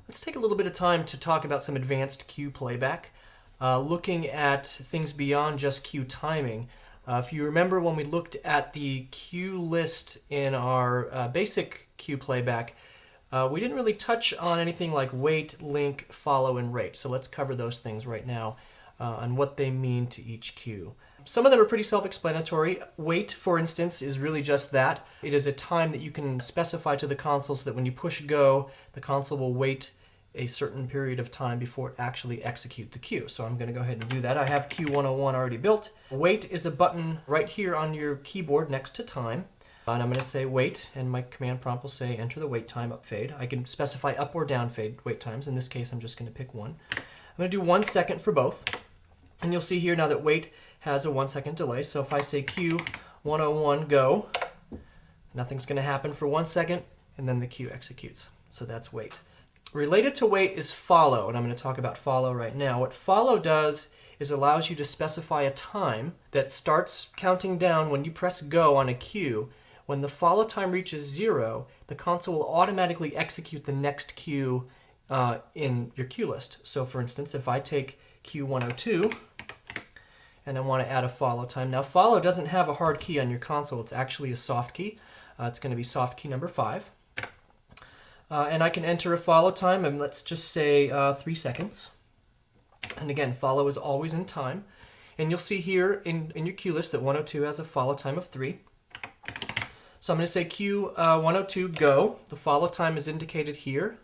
Let's take a little bit of time to talk about some advanced cue playback, looking at things beyond just cue timing. If you remember when we looked at the cue list in our basic cue playback, we didn't really touch on anything like wait, link, follow, and rate. So let's cover those things right now and what they mean to each cue. Some of them are pretty self-explanatory. Wait, for instance, is really just that. It is a time that you can specify to the console so that when you push go, the console will wait a certain period of time before it actually execute the cue. So I'm going to go ahead and do that. I have cue 101 already built. Wait is a button right here on your keyboard next to time. And I'm going to say wait, and my command prompt will say enter the wait time up fade. I can specify up or down fade wait times. In this case, I'm just going to pick one. I'm going to do 1 second for both. And you'll see here now that wait has a 1 second delay. So if I say cue 101 go, nothing's going to happen for 1 second, and then the cue executes. So that's wait. Related to wait is follow, and I'm going to talk about follow right now. What follow does is allows you to specify a time that starts counting down when you press go on a cue. When the follow time reaches 0, the console will automatically execute the next cue in your cue list. So for instance, if I take cue 102 and I want to add a follow time. Now follow doesn't have a hard key on your console, it's actually a soft key. It's going to be soft key number 5. And I can enter a follow time, and let's just say 3 seconds. And again, follow is always in time. And you'll see here in your cue list that 102 has a follow time of 3. So I'm going to say cue 102 go. The follow time is indicated here.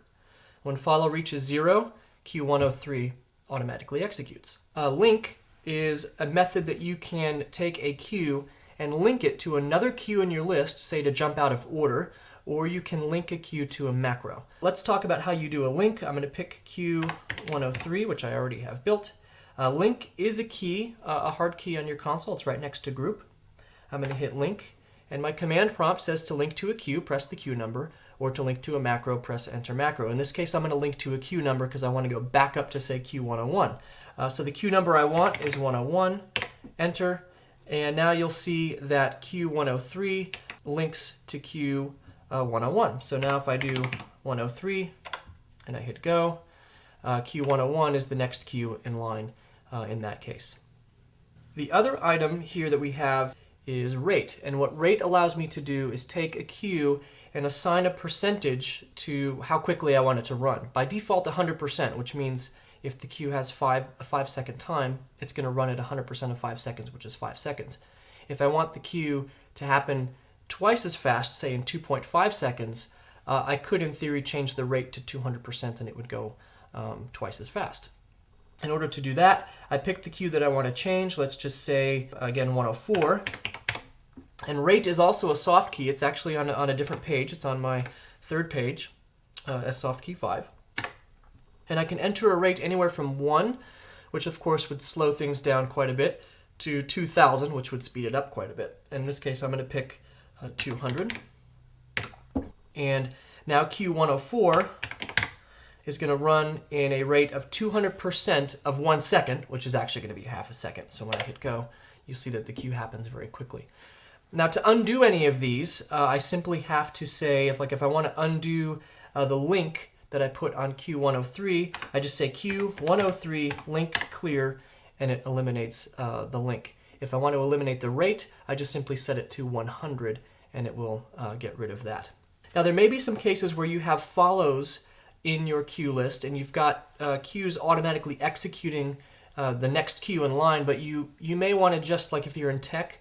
When follow reaches 0, cue 103 automatically executes. Link is a method that you can take a cue and link it to another cue in your list, say to jump out of order, or you can link a cue to a macro. Let's talk about how you do a link. I'm going to pick cue 103, which I already have built. Link is a key, a hard key on your console. It's right next to group. I'm going to hit link, and my command prompt says to link to a cue, press the cue number, or to link to a macro, press enter macro. In this case, I'm going to link to a cue number because I want to go back up to say cue 101. So the cue number I want is 101, enter, and now you'll see that cue 103 links to cue 101. So now if I do 103 and I hit go, cue 101 is the next cue in line in that case. The other item here that we have is rate, and what rate allows me to do is take a cue and assign a percentage to how quickly I want it to run. By default 100%, which means if the cue has a 5 second time, it's going to run at 100% of 5 seconds, which is 5 seconds. If I want the cue to happen twice as fast, say in 2.5 seconds, I could in theory change the rate to 200% and it would go twice as fast. In order to do that, I pick the cue that I want to change. Let's just say, again, 104. And rate is also a soft key. It's actually on a different page. It's on my 3rd page as soft key 5. And I can enter a rate anywhere from 1, which of course would slow things down quite a bit, to 2,000, which would speed it up quite a bit. In this case, I'm going to pick 200. And now cue 104 is going to run in a rate of 200% of 1 second, which is actually going to be half a second. So when I hit go, you'll see that the cue happens very quickly. Now to undo any of these, I simply have to say, if I want to undo the link that I put on cue 103, I just say cue 103 link clear, and it eliminates the link. If I want to eliminate the rate, I just simply set it to 100, and it will get rid of that. Now there may be some cases where you have follows in your cue list, and you've got cues automatically executing the next cue in line, but you may want to just, like if you're in tech,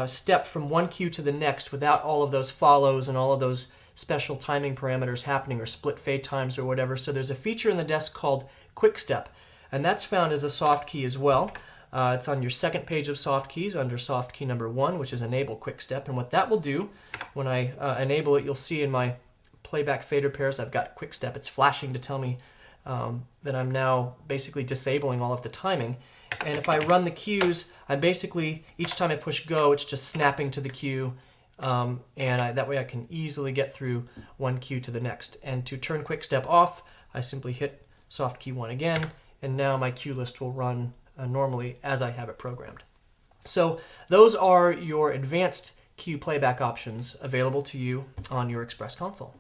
step from one cue to the next without all of those follows and all of those special timing parameters happening, or split fade times or whatever. So there's a feature in the desk called quick step, and that's found as a soft key as well. It's on your 2nd page of soft keys under soft key number 1, which is enable quick step. And what that will do, when I enable it, you'll see in my playback fader pairs I've got quick step. It's flashing to tell me that I'm now basically disabling all of the timing. And if I run the cues, I'm basically, each time I push go, it's just snapping to the cue, and that way I can easily get through one cue to the next. And to turn quick step off, I simply hit soft key 1 again, and now my cue list will run normally as I have it programmed. So those are your advanced cue playback options available to you on your Express console.